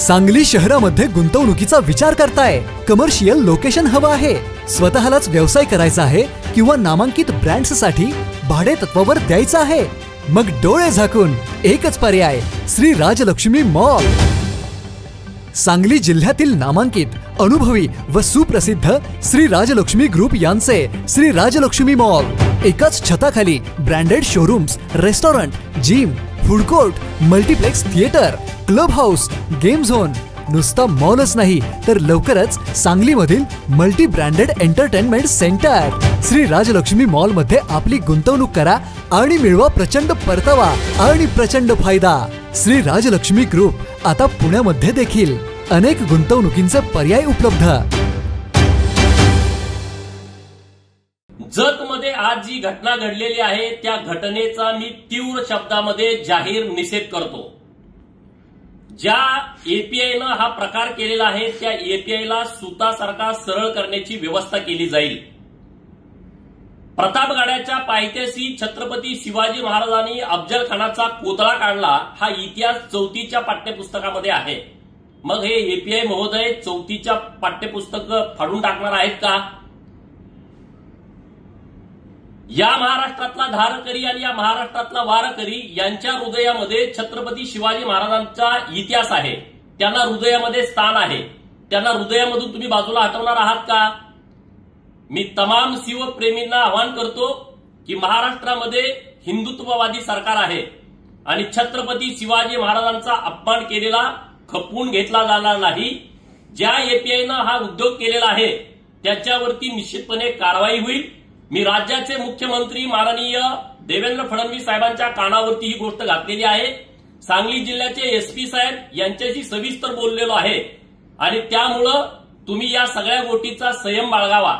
सांगली शहरामध्ये गुंतवणुकीचा विचार करताय? कमर्शियल लोकेशन हवं आहे? स्वतःलाच व्यवसाय करायचा आहे किंवा नामांकित ब्रँड्ससाठी भाडे तत्वावर द्यायचं आहे? मग डोळे झाकून एकच पर्याय, श्री राजलक्ष्मी मॉल. सांगली जिल्ह्यातील नामांकित, अनुभवी व सुप्रसिद्ध श्री राजलक्ष्मी ग्रुप यांचे श्री राजलक्ष्मी मॉल. एकाच छताखाली branded showrooms, restaurant, gym, food court, multiplex theatre, club house, game zone. नुसता मॉलच नाही तर लवकरच सांगलीमधील multi branded entertainment centre. Shri Rajalakshmi mall मध्ये आपली गुंतवणूक करा आणि मिळवा प्रचंड परतावा आणि प्रचंड फायदा. श्री राजलक्ष्मी ग्रुप आता पुण्यामध्ये देखील. अनेक गुंतवणुकींचे पर्याय उपलब्ध. जतमध्ये आज जी घटना घडलेली आहे त्या घटनेचा मी तीव्र शब्दामध्ये जाहीर निषेध करतो. ज्या एपीआयनं हा प्रकार केलेला आहे त्या एपीआयला सुतासारखा सरळ करण्याची व्यवस्था केली जाईल. प्रतापगडाच्या पायथ्याशी छत्रपती शिवाजी महाराजांनी अफजल खानाचा कोतळा काढला हा इतिहास 4थीच्या पाठ्यपुस्तकामध्ये आहे. मग हे एपीआय महोदय 4थीच्या पाठ्यपुस्तक फाडून टाकणार आहेत का? या महाराष्ट्रातला धारकरी आणि या महाराष्ट्रातला वारकरी यांच्या हृदयामध्ये छत्रपती शिवाजी महाराजांचा इतिहास आहे. त्यांना हृदयामध्ये स्थान आहे. त्यांना हृदयामधून तुम्ही बाजूला हटवणार आहात का? मी तमाम शिवप्रेमींना आवाहन करतो की महाराष्ट्रामध्ये हिंदुत्ववादी सरकार आहे आणि छत्रपती शिवाजी महाराजांचा अपमान केलेला खपवून घेतला जाणार नाही. ज्या एपीआयनं हा उद्योग केलेला आहे त्याच्यावरती निश्चितपणे कारवाई होईल. मी राज्याचे मुख्यमंत्री माननीय देवेंद्र फडणवीस साहेबांच्या कानावरती ही गोष्ट घातलेली आहे. सांगली जिल्ह्याचे एसपी साहेब यांच्याशी सविस्तर बोललेलो आहे आणि त्यामुळं तुम्ही या सगळ्या गोष्टीचा संयम बाळगावा.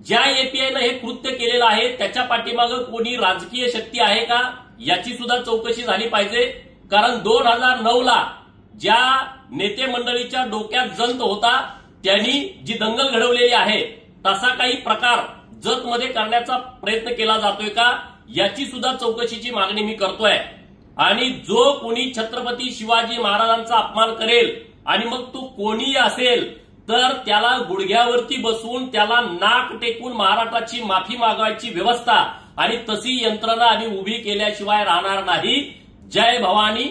ज्या एपीआयनं हे कृत्य केलेलं आहे त्याच्या पाठीमागं कोणी राजकीय शक्ती आहे का याची सुद्धा चौकशी झाली पाहिजे. कारण 2009ला ज्या नेते मंडळीच्या डोक्यात जंत होता त्यांनी जी दंगल घडवलेली आहे तसा काही प्रकार जतमध्ये करण्याचा प्रयत्न केला जातोय का याची सुद्धा चौकशीची मागणी मी करतोय. आणि जो कोणी छत्रपती शिवाजी महाराजांचा अपमान करेल आणि मग तो कोणीही असेल तर त्याला गुडघ्यावरती बसवून त्याला नाक टेकून महाराष्ट्राची माफी मागवायची व्यवस्था आणि तशी यंत्रणा आम्ही उभी केल्याशिवाय राहणार नाही. जय भवानी,